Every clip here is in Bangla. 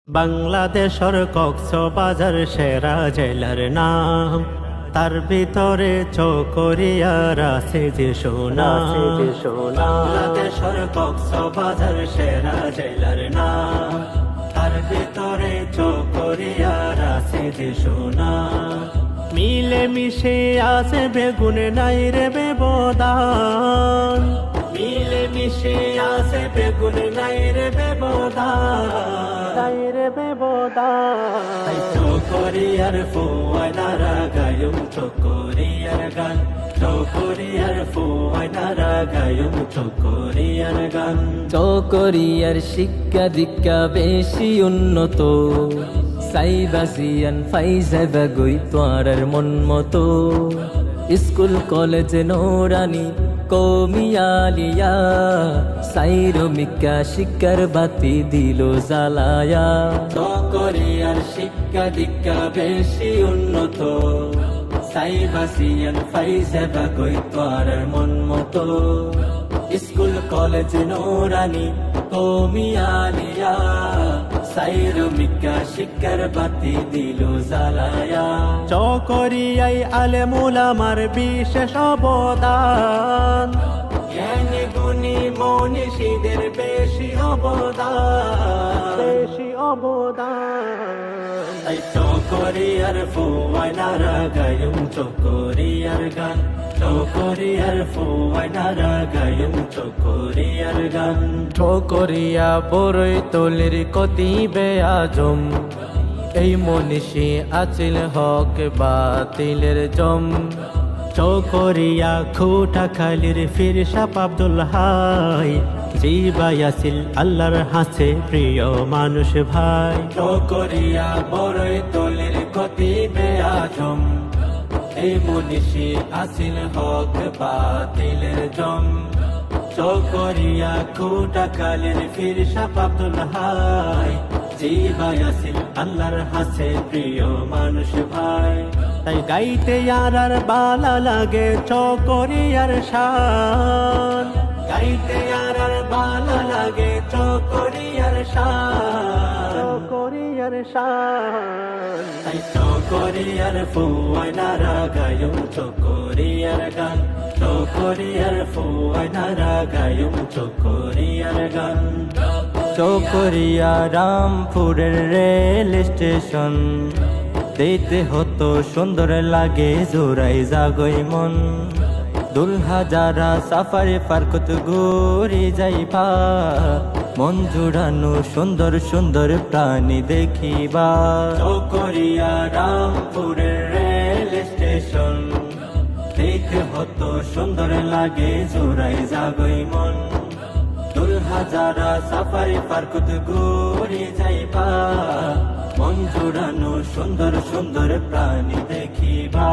বাংলাদেশের কক্সবাজার সেরা জেলার নাম, তার ভিতরে চকরিয়ার আছে যে সোনা। বাংলাদেশের কক্সবাজার সেরা জেলার নাম, তার ভিতরে চকরিয়ার আছে যে সোনা। মিলে মিশে আছে বেগুন নাই রে ব্যবধান, মিলে মিশে আছে বেগুন নাই রে ব্যবধান, নাই রে ব্যবধান। চকরিয়ার ফুয়াইনারা গায়ুম চকরিয়ার গান, চকরিয়ার ফুয়াইনারা গায়ুম চকরিয়ার গান। চকরিয়ার শিক্ষা দীক্ষা বেশি উন্নত, সাইবাসিয়ান ফাইজাবা গই তোয়ার মন মতো। স্কুল কলেজ নোরানি কৌমিয়ালিয়া, সাইরমিকা শিক্ষার বাতি দিল জ্বালায়া। চকরিয়ার শিক্ষা দীক্ষা বেশি উন্নত, সাইবাসিয়ান ফাইজাবা গই তোয়ার মন মতো। স্কুল কলেজ নোরানি কৌমিয়ালিয়া, সাইরমিকা শিক্ষার বাতি দিল জ্বালায়া। চকরিয়ায় আলেমুল আমার বিশেষ অবদান, জ্ঞানী গুণী মনীষীদের বেশি অবদান, বেশি অবদান। তাই চকরিয়ার ফুয়াইনারা গায়ুম চকরিয়ার গান, চকরিয়ার ফুয়াইনারা গায়ুম চকরিয়ার গান। চকরিয়া বড়ই তলির কতিবে আজম, এই মনীষী আছিল হক বাতিলের জম। চকরিয়া খুটা খালির ফিরসাপ আব্দুল হাই, জিবাই আসিল আল্লাহর হাসে প্রিয় মানুষ ভাই। চকরিয়া বড়ই তলির কতিবে আজম, এই মনীষী আসিল হক বাতিলের জম। চকরিয়া খুটা খালির ফিরসাপ আব্দুল হাই, জিবাই আসিল আল্লাহর হাসে প্রিয় মানুষ ভাই। তাই গাইতে আর বালা লাগে চকরিয়ার শান, গাইতে আর বালা লাগে চকরিয়ার শান, চকরিয়ার শান। তাই চকরিয়ার ফুয়াইনারা গায়ুম চকরিয়ার গান, চকরিয়ার ফুয়াইনারা গায়ুম চকরিয়ার গান। চকরিয়া রামপুরের রেল স্টেশন, দেখতে হতো সুন্দর লাগে জোড়াই জাগই মন। দুলহা যারা সাফারি পার্কত ঘুরি যাইবা, মন জুড়ানো সুন্দর সুন্দর প্রাণী দেখিবা। চকরিয়া রামপুরের রেল স্টেশন, দেখতে হতো সুন্দর লাগে জোড়াই জাগই মন। দুলহা যারা সাফারি পার্কত ঘুরি যাইবা, মন জোড়ানো সুন্দর সুন্দর প্রাণী দেখিবা।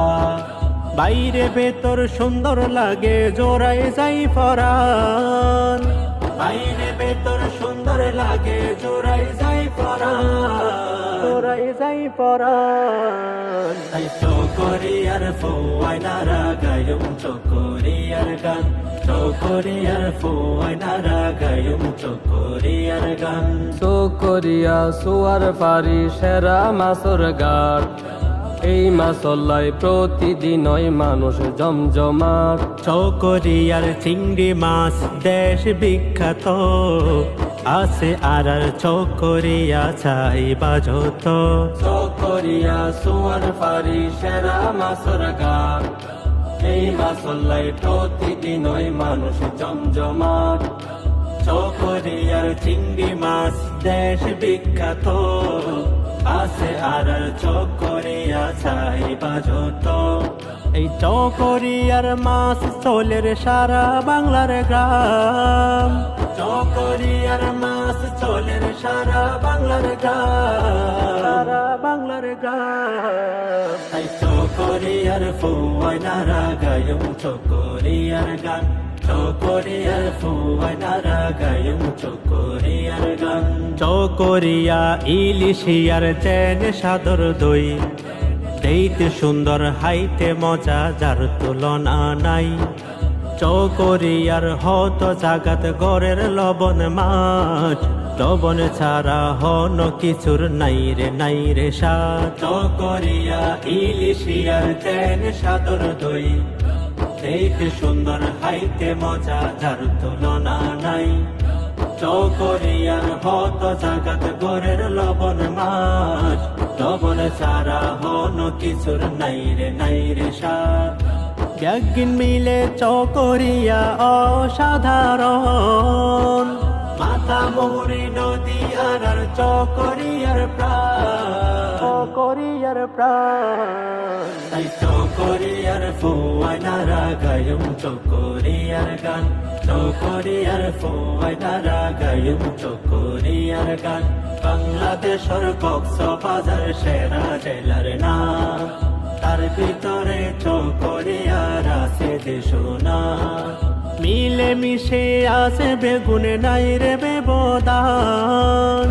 বাইরে ভেতর সুন্দর লাগে জোড়াই যাই পরাণ, বাইরে ভেতর সুন্দর লাগে জোড়াই যাই পরাণ, জোড়াই যাই পরাণ। তাই চকরিয়ার ফুয়াইনারা গায়ুম চকরিয়ার গান, চকরিয়ার ফুয়াইনারা গায়ুম চকরিয়ার গান। চকরিয়া সোয়ার পারি সেরা মাছর ঘাট, এই মাছল্লাই প্রতিদিনই মানুষ জমজমাট। চকরিয়ার চিংড়ি মাছ দেশ বিখ্যাত, আছে আর চকরিয়া চাই বাজত। চকরিয়া সোয়ার পারি সেরা মাছর ঘাট, এই মাছল্লাই প্রতিদিনই মানুষ জমজমাট। চকরিয়ার চিংড়ি মাছ দেশ বিখ্যাত, আছে আর চকরিয়া চাই বাজত। এই চকরিয়ার মাছ চলের সারা বাংলার গ্রাম, চকরিয়ার মাছ চলের সারা বাংলার গ্রাম, সারা বাংলার গ্রাম। তাই চকরিয়ার ফুয়াইনারা গায়ুম চকরিয়ার গান, চকরিয়ার ফুয়াইনারা গায়ুম চকরিয়ার গান। চকরিয়া ইলিশিয়ার চেন সাদর দই, দেখতে সুন্দর হাইতে মজা যার তুলনা নাই। চকরিয়ার হত জাগাত গড়ের লবণ মাছ, যৌবন ছাড়া হন কিছুর নাই রে সাথ চকরিয়া ইলিশিয়ার চেন সাদর দই দেখতে সুন্দর হাইতে মজা যার তুলনা নাই চকরিয়ার হত জাগাত গরের লবণ মাছ লবণ ছাড়া হন কিছুর নাই রে সাথ একদিন মিলে চকরিয়া অসাধারণ মাথা মুহুরি নদী আর চকরিয়ার প্রাণ তাই চকরিয়ার ফুয়াইনারা গায়ুম চকরিয়ার গান চকরিয়ার ফুয়াইনারা গায়ুম চকরিয়ার গান বাংলাদেশের কক্সবাজার সেরা জেলার নাম তার ভিতরে চকরিয়ার আছে দেশনা মিলে মিশে আছে বেগুনে নাই রে বেবদান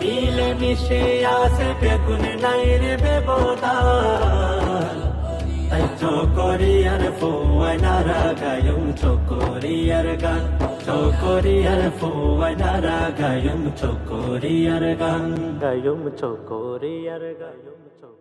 মিলে মিশে আছে বেগুনে নাই রে বেবদান তাই চকরিয়ার ফুয়াইনারা গায়ুম চকরিয়ার গান চকরিয়ার ফুয়াইনারা গায়ুম চকরিয়ার গান গায়ুম চকরিয়ার গায়ুম চকরিয়ার